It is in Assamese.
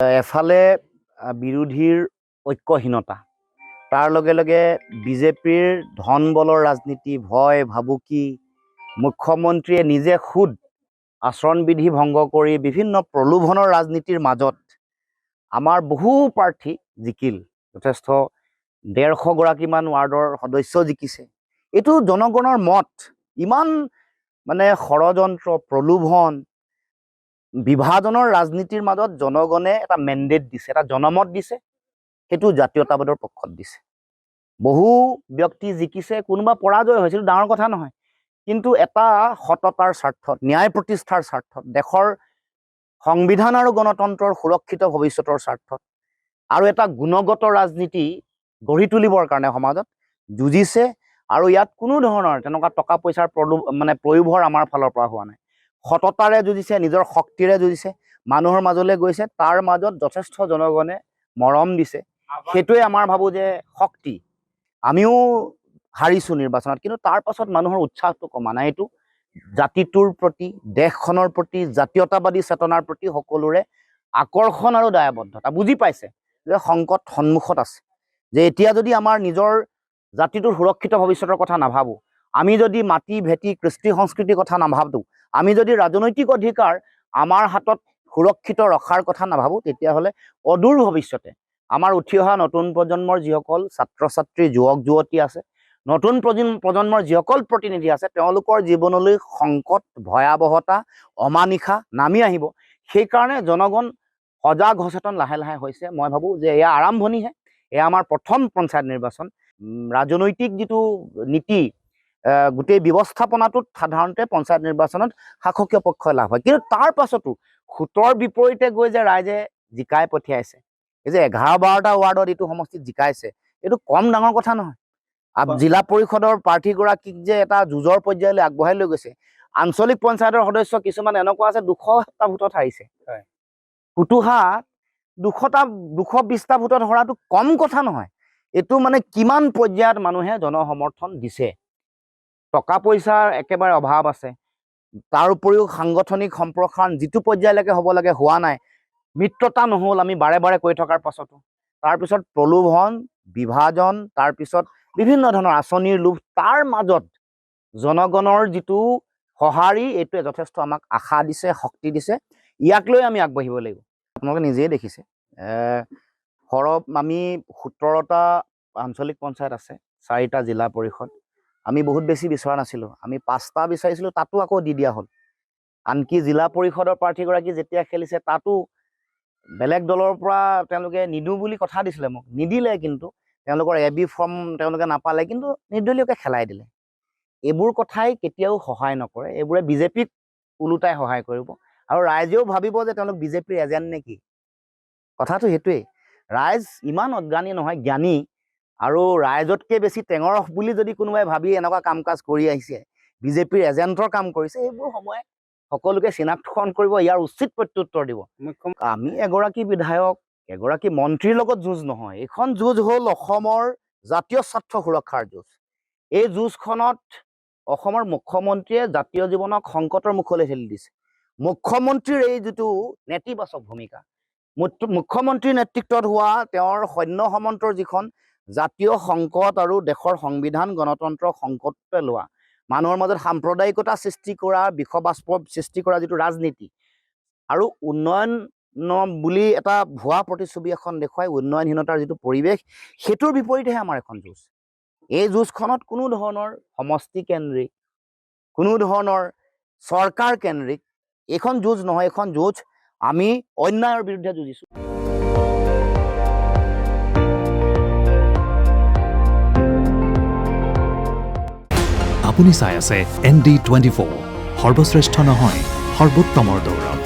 এফালে বিৰোধীৰ ঐক্যহীনতা, তাৰ লগে লগে বিজেপিৰ ধন বলৰ ৰাজনীতি, ভয় ভাবুকি, মুখ্যমন্ত্ৰীয়ে নিজে খুদ আচৰণবিধি ভংগ কৰি বিভিন্ন প্ৰলোভনৰ ৰাজনীতিৰ মাজত আমাৰ বহু প্ৰাৰ্থী জিকিল, যথেষ্ট 150 গৰাকীমান ৱাৰ্ডৰ সদস্য জিকিছে। এইটো জনগণৰ মত। ইমান মানে ষড়যন্ত্ৰ, প্ৰলোভন, বিভাজনৰ ৰাজনীতিৰ মাজত জনগণে এটা মেণ্ডেট দিছে, এটা জনমত দিছে, সেইটো জাতীয়তাবাদৰ পক্ষত দিছে। বহু ব্যক্তি জিকিছে, কোনোবা পৰাজয় হৈছিল, ডাঙৰ কথা নহয়, কিন্তু এটা সততাৰ স্বাৰ্থত, ন্যায় প্ৰতিষ্ঠাৰ স্বাৰ্থত, দেশৰ সংবিধান আৰু গণতন্ত্ৰৰ সুৰক্ষিত ভৱিষ্যতৰ স্বাৰ্থত আৰু এটা গুণগত ৰাজনীতি গঢ়ি তুলিবৰ কাৰণে সমাজত যুঁজিছে। আৰু ইয়াত কোনো ধৰণৰ তেনেকুৱা টকা পইচাৰ প্ৰয়োভৰ আমাৰ ফালৰ পৰা হোৱা নাই। সততাৰে যুঁজিছে, নিজৰ শক্তিৰে যুঁজিছে, মানুহৰ মাজলৈ গৈছে, তাৰ মাজত যথেষ্ট জনগণে মৰম দিছে। সেইটোৱে আমাৰ ভাবোঁ যে শক্তি। আমিও হাৰিছোঁ নিৰ্বাচনত, কিন্তু তাৰ পাছত মানুহৰ উৎসাহটো কমা নাই। এইটো জাতিটোৰ প্ৰতি, দেশখনৰ প্ৰতি, জাতীয়তাবাদী চেতনাৰ প্ৰতি সকলোৰে আকৰ্ষণ আৰু দায়বদ্ধতা। বুজি পাইছে যে সংকট সন্মুখত আছে, যে এতিয়া যদি আমাৰ নিজৰ জাতিটোৰ সুৰক্ষিত ভৱিষ্যতৰ কথা নাভাবোঁ, আমি যদি মাটি ভেটি কৃষ্টি সংস্কৃতিৰ কথা নাভাবোঁ, আমি যদি ৰাজনৈতিক অধিকাৰ আমাৰ হাতত সুৰক্ষিত ৰখাৰ কথা নাভাবোঁ, তেতিয়াহ'লে অদূৰ ভৱিষ্যতে আমাৰ উঠি অহা নতুন প্ৰজন্মৰ যিসকল ছাত্ৰ ছাত্ৰী, যুৱক যুৱতী আছে, নতুন প্ৰজন্মৰ যিসকল প্ৰতিনিধি আছে, তেওঁলোকৰ জীৱনলৈ সংকট, ভয়াৱহতা, অমানিশা নামি আহিব। সেইকাৰণে জনগণ সজাগ সচেতন লাহে লাহে হৈছে। মই ভাবোঁ যে এয়া আৰম্ভণিহে, এয়া আমাৰ প্ৰথম পঞ্চায়ত নিৰ্বাচন। ৰাজনৈতিক যিটো নীতি, গোটেই ব্যৱস্থাপনাটোত সাধাৰণতে পঞ্চায়ত নিৰ্বাচনত শাসকীয় পক্ষই লাভ হয়, কিন্তু তাৰ পাছতো সুতৰ বিপৰীতে গৈ যে ৰাইজে জিকাই পঠিয়াইছে, এই যে 11-12টা ৱাৰ্ডত এইটো সমষ্টিত জিকাইছে, এইটো কম ডাঙৰ কথা নহয়। জিলা পৰিষদৰ প্ৰাৰ্থীগৰাকীক যে এটা যুঁজৰ পৰ্যায়লৈ আগবঢ়াই লৈ গৈছে। আঞ্চলিক পঞ্চায়তৰ সদস্য কিছুমান এনেকুৱা আছে 200টা ভোটত হাৰিছে। ফুটুহাত 220টা ভোটত হৰাটো কম কথা নহয়। এইটো মানে কিমান পৰ্যায়ত মানুহে জনসমৰ্থন দিছে। টকা পইচাৰ একেবাৰে অভাৱ আছে, তাৰ উপৰিও সাংগঠনিক সম্প্ৰসাৰণ যিটো পৰ্যায়লৈকে হ'ব লাগে হোৱা নাই, মিত্ৰতা নহ'ল, আমি বাৰে বাৰে কৈ থকাৰ পাছতো। তাৰপিছত প্ৰলোভন, বিভাজন, তাৰপিছত বিভিন্ন ধৰণৰ আঁচনিৰ লোভ, তাৰ মাজত জনগণৰ যিটো সঁহাৰি, এইটোৱে যথেষ্ট আমাক আশা দিছে, শক্তি দিছে। ইয়াক লৈ আমি আগবাঢ়িব লাগিব। আপোনালোকে নিজেই দেখিছে, আমি 17টা আঞ্চলিক পঞ্চায়ত আছে, 4টা জিলা পৰিষদ। আমি বহুত বেছি বিচৰা নাছিলোঁ, আমি 5টা বিচাৰিছিলোঁ, তাতো আকৌ দি দিয়া হ'ল। আনকি জিলা পৰিষদৰ প্ৰাৰ্থীগৰাকী যেতিয়া খেলিছে, তাতো বেলেগ দলৰ পৰা তেওঁলোকে নিদিওঁ বুলি কথা দিছিলে, মোক নিদিলে, কিন্তু তেওঁলোকৰ এবি ফৰ্ম তেওঁলোকে নাপালে, কিন্তু নিৰ্দলীয়কে খেলাই দিলে। এইবোৰ কথাই কেতিয়াও সহায় নকৰে, এইবোৰে বিজেপিক ওলোটাই সহায় কৰিব। আৰু ৰাইজেও ভাবিব যে তেওঁলোক বিজেপিৰ এজেণ্ট নেকি। কথাটো সেইটোৱেই। ৰাইজ ইমান অজ্ঞানী নহয়, জ্ঞানী। আৰু ৰাইজতকৈ বেছি টেঙৰ বুলি যদি কোনোবাই ভাবি এনেকুৱা কাম কাজ কৰি আহিছে, বিজেপিৰ এজেণ্টৰ কাম কৰিছে, এইবোৰ সময় সকলোকে চিনাক্তকৰণ কৰিব, ইয়াৰ উচিত প্ৰত্যুত্তৰ দিব। আমি এগৰাকী বিধায়ক, এগৰাকী মন্ত্ৰীৰ লগত যুঁজ নহয়, এইখন যুঁজ হ'ল অসমৰ জাতীয় স্বাৰ্থ সুৰক্ষাৰ যুঁজ। এই যুঁজখনত অসমৰ মুখ্যমন্ত্ৰীয়ে জাতীয় জীৱনক সংকটৰ মুখলৈ ঠেলি দিছে। মুখ্যমন্ত্ৰীৰ এই যিটো নেতিবাচক ভূমিকা, মুখ্যমন্ত্ৰীৰ নেতৃত্বত হোৱা তেওঁৰ সৈন্য সামন্তৰ যিখন জাতীয় সংকট আৰু দেশৰ সংবিধান গণতন্ত্ৰ সংকটে লোৱা, মানুহৰ মাজত সাম্প্ৰদায়িকতা সৃষ্টি কৰা, বিষবাষ্প সৃষ্টি কৰা যিটো ৰাজনীতি, আৰু উন্নয়ন বুলি এটা ভুৱা প্ৰতিচ্ছবি এখন দেখুৱাই উন্নয়নহীনতাৰ যিটো পৰিৱেশ, সেইটোৰ বিপৰীতেহে আমাৰ এখন যুঁজ। এই যুঁজখনত কোনো ধৰণৰ সমষ্টি কেন্দ্ৰিক, কোনো ধৰণৰ চৰকাৰ কেন্দ্ৰিক এইখন যুঁজ নহয়। এইখন যুঁজ আমি অন্যায়ৰ বিৰুদ্ধে যুঁজিছোঁ। আপুনি চাই আছে ND24, সৰ্বশ্ৰেষ্ঠ নহয়, সৰ্বোত্তমৰ দৌৰ।